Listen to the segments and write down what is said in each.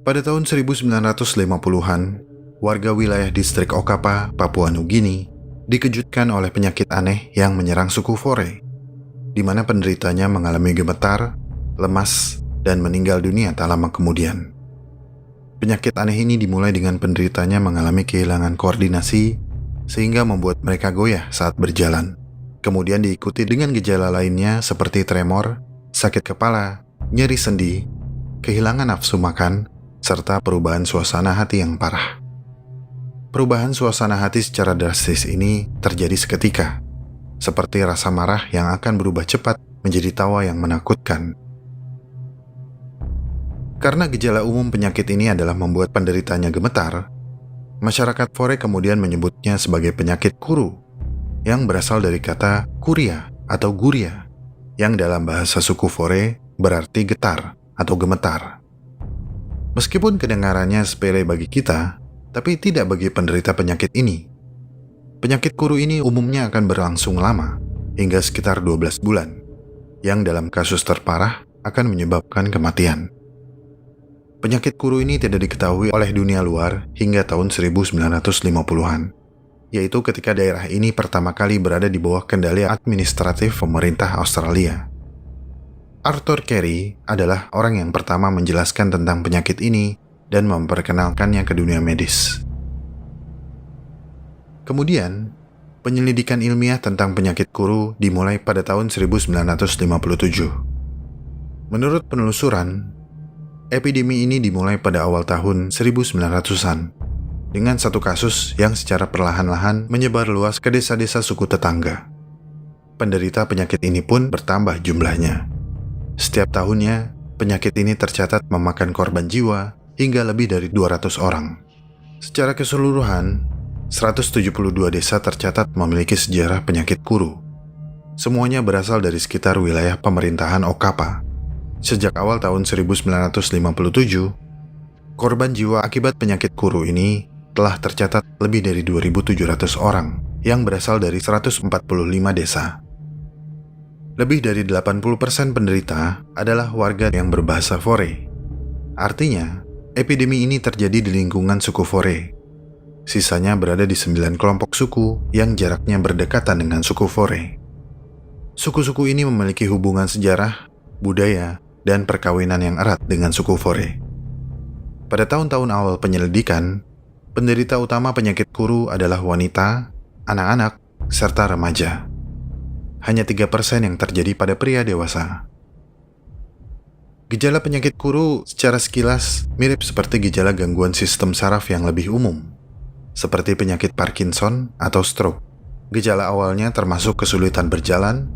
Pada tahun 1950-an, warga wilayah distrik Okapa, Papua Nugini, dikejutkan oleh penyakit aneh yang menyerang suku Fore, di mana penderitanya mengalami gemetar, lemas, dan meninggal dunia tak lama kemudian. Penyakit aneh ini dimulai dengan penderitanya mengalami kehilangan koordinasi, sehingga membuat mereka goyah saat berjalan. Kemudian diikuti dengan gejala lainnya seperti tremor, sakit kepala, nyeri sendi, kehilangan nafsu makan, serta perubahan suasana hati yang parah. Perubahan suasana hati secara drastis ini terjadi seketika, seperti rasa marah yang akan berubah cepat menjadi tawa yang menakutkan. Karena gejala umum penyakit ini adalah membuat penderitanya gemetar, masyarakat Fore kemudian menyebutnya sebagai penyakit kuru, yang berasal dari kata kuria atau guria, yang dalam bahasa suku Fore berarti getar atau gemetar. Meskipun kedengarannya sepele bagi kita, tapi tidak bagi penderita penyakit ini. Penyakit kuru ini umumnya akan berlangsung lama, hingga sekitar 12 bulan, yang dalam kasus terparah akan menyebabkan kematian. Penyakit kuru ini tidak diketahui oleh dunia luar hingga tahun 1950-an, yaitu ketika daerah ini pertama kali berada di bawah kendali administratif pemerintah Australia. Arthur Carey adalah orang yang pertama menjelaskan tentang penyakit ini dan memperkenalkannya ke dunia medis. Kemudian, penyelidikan ilmiah tentang penyakit kuru dimulai pada tahun 1957. Menurut penelusuran, epidemi ini dimulai pada awal tahun 1900-an, dengan satu kasus yang secara perlahan-lahan menyebar luas ke desa-desa suku tetangga. Penderita penyakit ini pun bertambah jumlahnya. Setiap tahunnya, penyakit ini tercatat memakan korban jiwa hingga lebih dari 200 orang. Secara keseluruhan, 172 desa tercatat memiliki sejarah penyakit kuru. Semuanya berasal dari sekitar wilayah pemerintahan Okapa. Sejak awal tahun 1957, korban jiwa akibat penyakit kuru ini telah tercatat lebih dari 2.700 orang yang berasal dari 145 desa. Lebih dari 80% penderita adalah warga yang berbahasa Fore. Artinya, epidemi ini terjadi di lingkungan suku Fore. Sisanya berada di 9 kelompok suku yang jaraknya berdekatan dengan suku Fore. Suku-suku ini memiliki hubungan sejarah, budaya, dan perkawinan yang erat dengan suku Fore. Pada tahun-tahun awal penyelidikan, penderita utama penyakit kuru adalah wanita, anak-anak, serta remaja. Hanya 3% yang terjadi pada pria dewasa. Gejala penyakit kuru secara sekilas mirip seperti gejala gangguan sistem saraf yang lebih umum, seperti penyakit Parkinson atau stroke. Gejala awalnya termasuk kesulitan berjalan,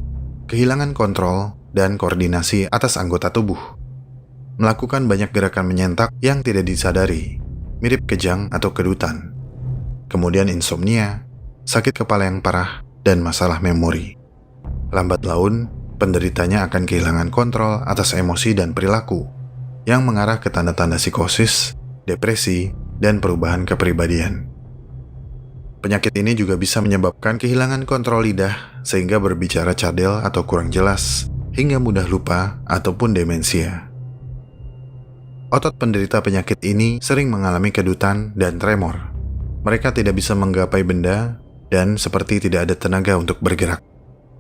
kehilangan kontrol, dan koordinasi atas anggota tubuh. Melakukan banyak gerakan menyentak yang tidak disadari, mirip kejang atau kedutan. Kemudian insomnia, sakit kepala yang parah, dan masalah memori. Lambat laun, penderitanya akan kehilangan kontrol atas emosi dan perilaku, yang mengarah ke tanda-tanda psikosis, depresi, dan perubahan kepribadian. Penyakit ini juga bisa menyebabkan kehilangan kontrol lidah sehingga berbicara cadel atau kurang jelas, hingga mudah lupa ataupun demensia. Otot penderita penyakit ini sering mengalami kedutan dan tremor. Mereka tidak bisa menggapai benda dan seperti tidak ada tenaga untuk bergerak.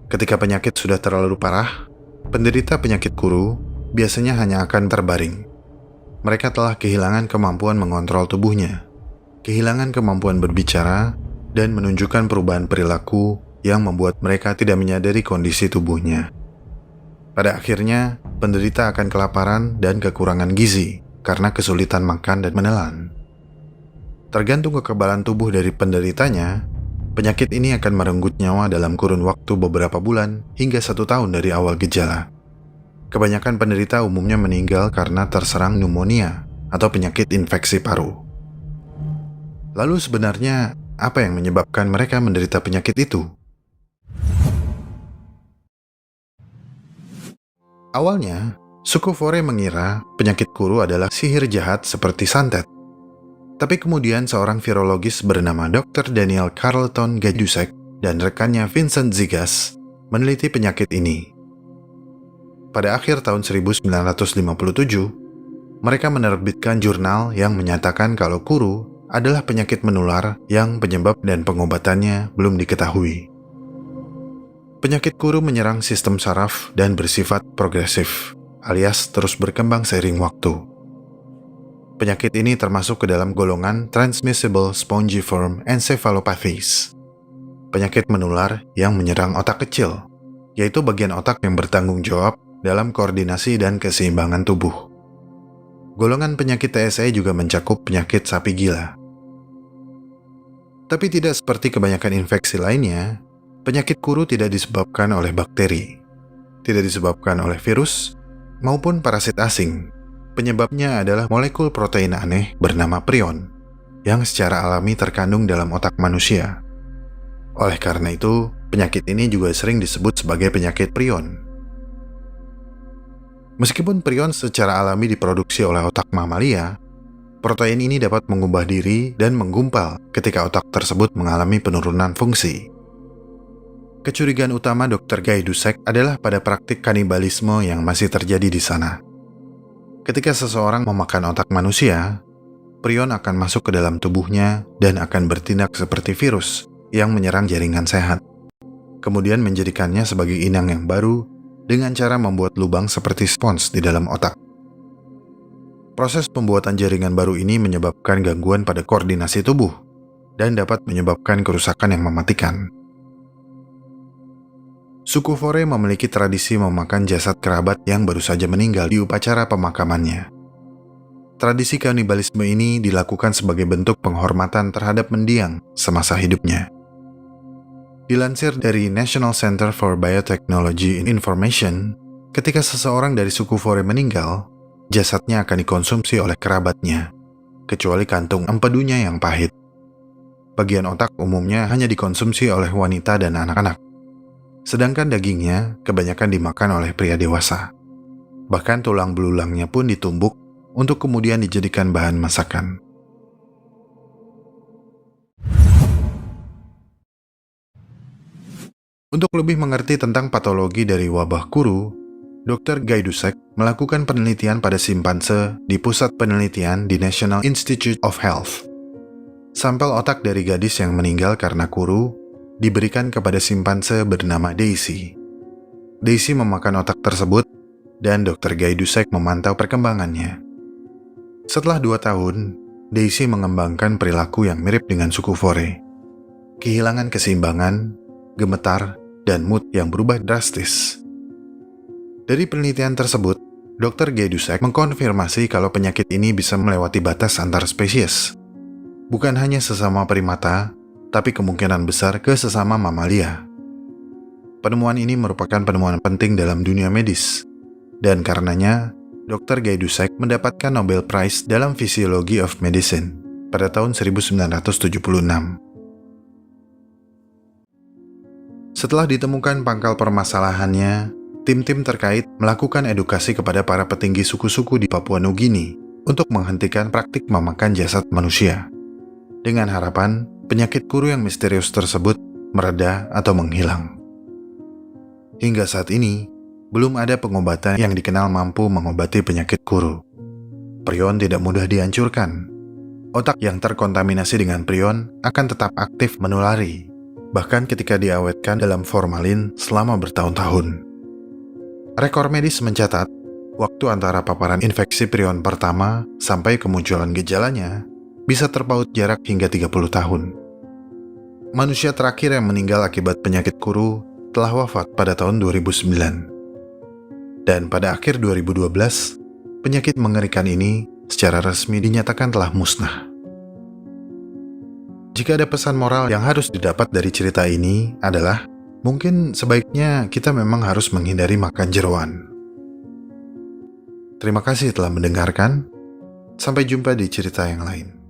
Ketika penyakit sudah terlalu parah, penderita penyakit kuru biasanya hanya akan terbaring. Mereka telah kehilangan kemampuan mengontrol tubuhnya, kehilangan kemampuan berbicara, dan menunjukkan perubahan perilaku yang membuat mereka tidak menyadari kondisi tubuhnya. Pada akhirnya, penderita akan kelaparan dan kekurangan gizi karena kesulitan makan dan menelan. Tergantung kekebalan tubuh dari penderitanya, penyakit ini akan merenggut nyawa dalam kurun waktu beberapa bulan hingga 1 tahun dari awal gejala. Kebanyakan penderita umumnya meninggal karena terserang pneumonia atau penyakit infeksi paru. Lalu sebenarnya, apa yang menyebabkan mereka menderita penyakit itu? Awalnya, suku Fore mengira penyakit kuru adalah sihir jahat seperti santet. Tapi kemudian seorang virologis bernama Dr. Daniel Carleton Gajdusek dan rekannya Vincent Zigas meneliti penyakit ini. Pada akhir tahun 1957, Mereka menerbitkan jurnal yang menyatakan kalau kuru adalah penyakit menular yang penyebab dan pengobatannya belum diketahui. Penyakit kuru menyerang sistem saraf dan bersifat progresif, alias terus berkembang seiring waktu. Penyakit ini termasuk ke dalam golongan Transmissible Spongiform Encephalopathies. Penyakit menular yang menyerang otak kecil, yaitu bagian otak yang bertanggung jawab dalam koordinasi dan keseimbangan tubuh. Golongan penyakit TSE juga mencakup penyakit sapi gila. Tapi tidak seperti kebanyakan infeksi lainnya, penyakit kuru tidak disebabkan oleh bakteri, tidak disebabkan oleh virus, maupun parasit asing. Penyebabnya adalah molekul protein aneh bernama prion, yang secara alami terkandung dalam otak manusia. Oleh karena itu, penyakit ini juga sering disebut sebagai penyakit prion. Meskipun prion secara alami diproduksi oleh otak mamalia, protein ini dapat mengubah diri dan menggumpal ketika otak tersebut mengalami penurunan fungsi. Kecurigaan utama Dr. Guy Dusek adalah pada praktik kanibalisme yang masih terjadi di sana. Ketika seseorang memakan otak manusia, prion akan masuk ke dalam tubuhnya dan akan bertindak seperti virus yang menyerang jaringan sehat, kemudian menjadikannya sebagai inang yang baru dengan cara membuat lubang seperti spons di dalam otak. Proses pembuatan jaringan baru ini menyebabkan gangguan pada koordinasi tubuh dan dapat menyebabkan kerusakan yang mematikan. Suku Fore memiliki tradisi memakan jasad kerabat yang baru saja meninggal di upacara pemakamannya. Tradisi kanibalisme ini dilakukan sebagai bentuk penghormatan terhadap mendiang semasa hidupnya. Dilansir dari National Center for Biotechnology and Information, ketika seseorang dari suku Fore meninggal, jasadnya akan dikonsumsi oleh kerabatnya, kecuali kantung empedunya yang pahit. Bagian otak umumnya hanya dikonsumsi oleh wanita dan anak-anak, sedangkan dagingnya kebanyakan dimakan oleh pria dewasa. Bahkan tulang belulangnya pun ditumbuk untuk kemudian dijadikan bahan masakan. Untuk lebih mengerti tentang patologi dari wabah kuru, Dr. Guy Dusek melakukan penelitian pada simpanse di Pusat Penelitian di National Institute of Health. Sampel otak dari gadis yang meninggal karena kuru diberikan kepada simpanse bernama Daisy. Daisy memakan otak tersebut dan Dr. Guy Dusek memantau perkembangannya. Setelah 2 tahun, Daisy mengembangkan perilaku yang mirip dengan suku Fore. Kehilangan keseimbangan, gemetar, dan mood yang berubah drastis. Dari penelitian tersebut, Dr. Guy Dusek mengkonfirmasi kalau penyakit ini bisa melewati batas antar spesies. Bukan hanya sesama primata, tapi kemungkinan besar ke sesama mamalia. Penemuan ini merupakan penemuan penting dalam dunia medis, dan karenanya, Dr. Guy Dusek mendapatkan Nobel Prize dalam Physiology of Medicine pada tahun 1976. Setelah ditemukan pangkal permasalahannya, tim-tim terkait melakukan edukasi kepada para petinggi suku-suku di Papua Nugini untuk menghentikan praktik memakan jasad manusia, dengan harapan penyakit kuru yang misterius tersebut mereda atau menghilang. Hingga saat ini, belum ada pengobatan yang dikenal mampu mengobati penyakit kuru. Prion tidak mudah dihancurkan. Otak yang terkontaminasi dengan prion akan tetap aktif menulari, bahkan ketika diawetkan dalam formalin selama bertahun-tahun. Rekor medis mencatat, waktu antara paparan infeksi prion pertama sampai kemunculan gejalanya bisa terpaut jarak hingga 30 tahun. Manusia terakhir yang meninggal akibat penyakit kuru telah wafat pada tahun 2009. Dan pada akhir 2012, penyakit mengerikan ini secara resmi dinyatakan telah musnah. Jika ada pesan moral yang harus didapat dari cerita ini adalah, mungkin sebaiknya kita memang harus menghindari makan jeroan. Terima kasih telah mendengarkan. Sampai jumpa di cerita yang lain.